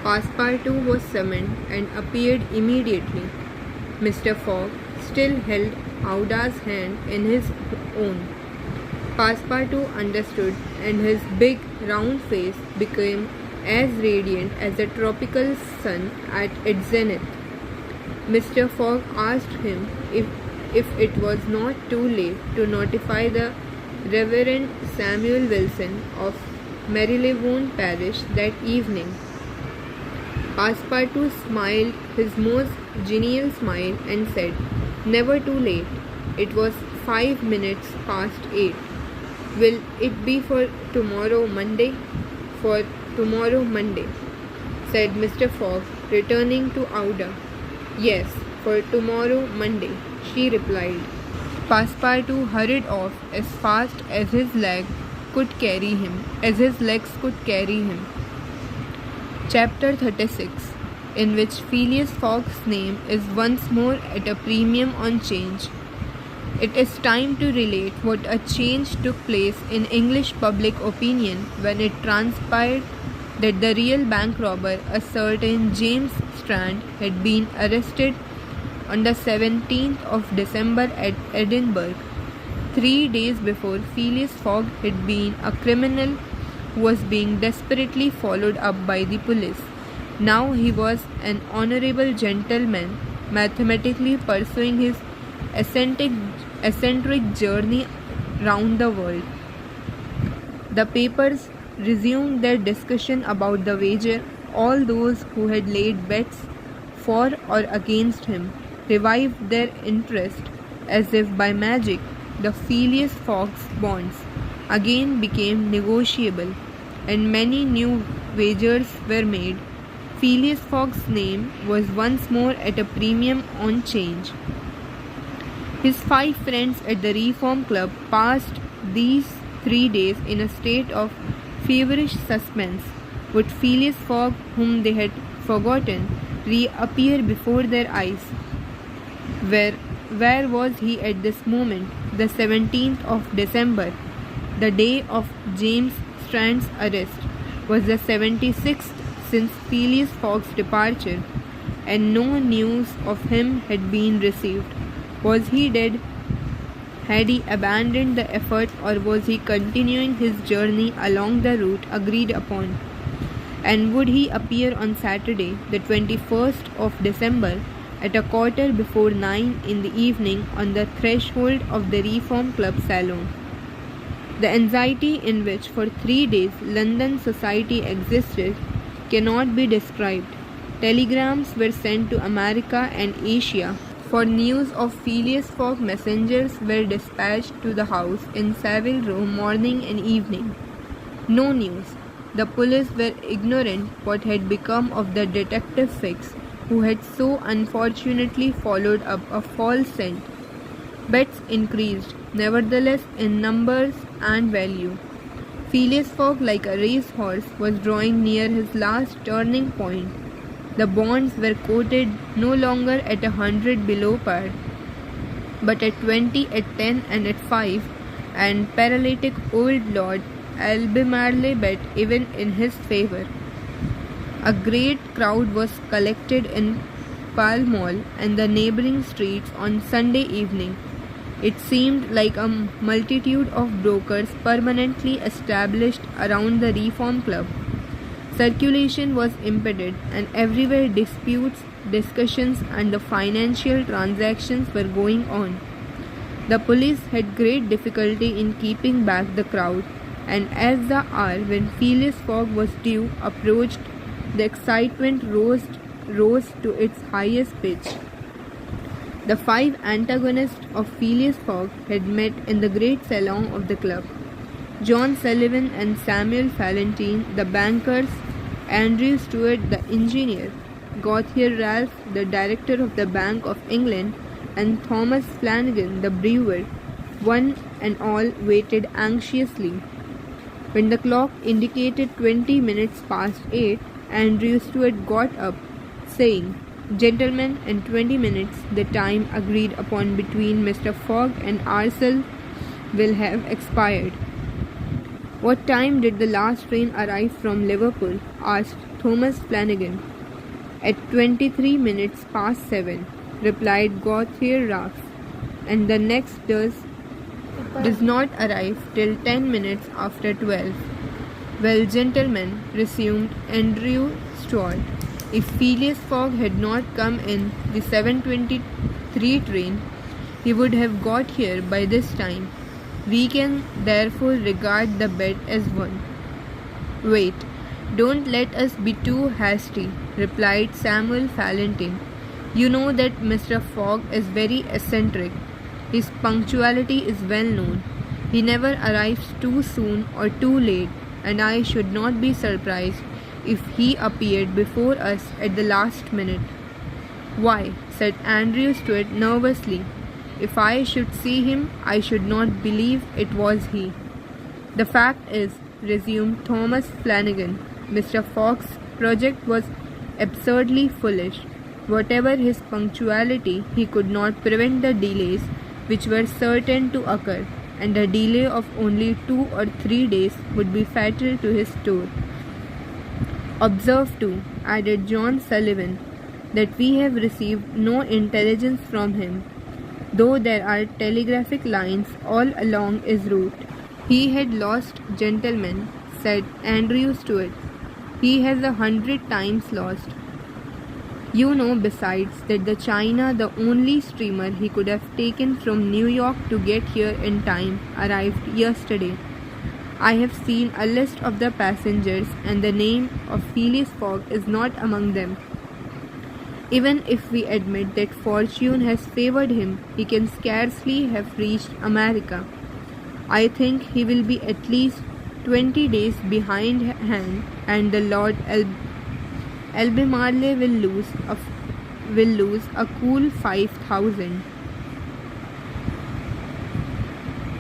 Passepartout was summoned and appeared immediately. Mr. Fogg still held Auda's hand in his own. Passepartout understood, and his big round face became as radiant as a tropical sun at its zenith. Mr. Fogg asked him if it was not too late to notify the Reverend Samuel Wilson of Marylebone Parish that evening. Passepartout smiled his most genial smile and said, "Never too late." It was 5 minutes past 8. "Will it be for tomorrow Monday?" "For tomorrow Monday," said Mr. Fogg, returning to Auda. "Yes, for tomorrow Monday," she replied. Passepartout hurried off as fast as his legs could carry him. Chapter 36, in which Phileas Fogg's name is once more at a premium on change. It is time to relate what a change took place in English public opinion when it transpired that the real bank robber, a certain James Strand, had been arrested on the 17th of December at Edinburgh. 3 days before, Phileas Fogg had been a criminal who was being desperately followed up by the police. Now he was an honourable gentleman, mathematically pursuing his eccentric journey round the world. The papers resumed their discussion about the wager. All those who had laid bets for or against him revived their interest as if by magic. The Phileas Fogg's bonds again became negotiable, and many new wagers were made. Phileas Fogg's name was once more at a premium on change. His 5 friends at the Reform Club passed these 3 days in a state of feverish suspense. Would Phileas Fogg, whom they had forgotten, reappear before their eyes? Where was he at this moment? The 17th of December, the day of James Strand's arrest, was the 76th since Phileas Fogg's departure, and no news of him had been received. Was he dead? Had he abandoned the effort, or was he continuing his journey along the route agreed upon? And would he appear on Saturday, the 21st of December, at 9:15 in the evening on the threshold of the Reform Club salon? The anxiety in which for 3 days London society existed cannot be described. Telegrams were sent to America and Asia. For news of Phileas Fogg, messengers were dispatched to the house in Savile Row morning and evening. No news. The police were ignorant what had become of the detective Fix, who had so unfortunately followed up a false scent. Bets increased, nevertheless, in numbers and value. Phileas Fogg, like a racehorse, was drawing near his last turning point. The bonds were quoted no longer at 100 below par, but at 20, at 10, and at 5, and paralytic old Lord Albemarle bet even in his favour. A great crowd was collected in Pall Mall and the neighbouring streets on Sunday evening. It seemed like a multitude of brokers permanently established around the Reform Club. Circulation was impeded, and everywhere disputes, discussions, and the financial transactions were going on. The police had great difficulty in keeping back the crowd, and as the hour when Phileas Fogg was due approached, the excitement rose to its highest pitch. The 5 antagonists of Phileas Fogg had met in the great salon of the club. John Sullivan and Samuel Fallentin, the bankers, Andrew Stuart, the engineer, Gauthier Ralph, the director of the Bank of England, and Thomas Flanagan, the brewer, one and all waited anxiously. When the clock indicated 20 minutes past 8, Andrew Stuart got up, saying, "Gentlemen, in 20 minutes the time agreed upon between Mr. Fogg and ourselves will have expired." "What time did the last train arrive from Liverpool?" asked Thomas Flanagan. At 23 minutes past 7, replied Gauthier Ralph, and the next does not arrive till 10 minutes after 12. Well, gentlemen, resumed Andrew Stuart, if Phileas Fogg had not come in the 7:23 train, he would have got here by this time. We can therefore regard the bet as won. Wait, don't let us be too hasty, replied Samuel Fallentin. You know that Mr. Fogg is very eccentric. His punctuality is well known. He never arrives too soon or too late, and I should not be surprised if he appeared before us at the last minute. Why, said Andrew Stuart nervously, if I should see him, I should not believe it was he. The fact is, resumed Thomas Flanagan, Mr. Fogg's project was absurdly foolish. Whatever his punctuality, he could not prevent the delays which were certain to occur, and a delay of only 2 or 3 days would be fatal to his tour. Observe too, added John Sullivan, that we have received no intelligence from him, though there are telegraphic lines all along his route. He had lost, gentlemen, said Andrew Stuart. He has 100 times lost. You know besides that the China, the only steamer he could have taken from New York to get here in time, arrived yesterday. I have seen a list of the passengers, and the name of Phileas Fogg is not among them. Even if we admit that fortune has favored him, he can scarcely have reached America. I think he will be at least 20 days behindhand, and the Lord Albemarle will lose a cool 5,000.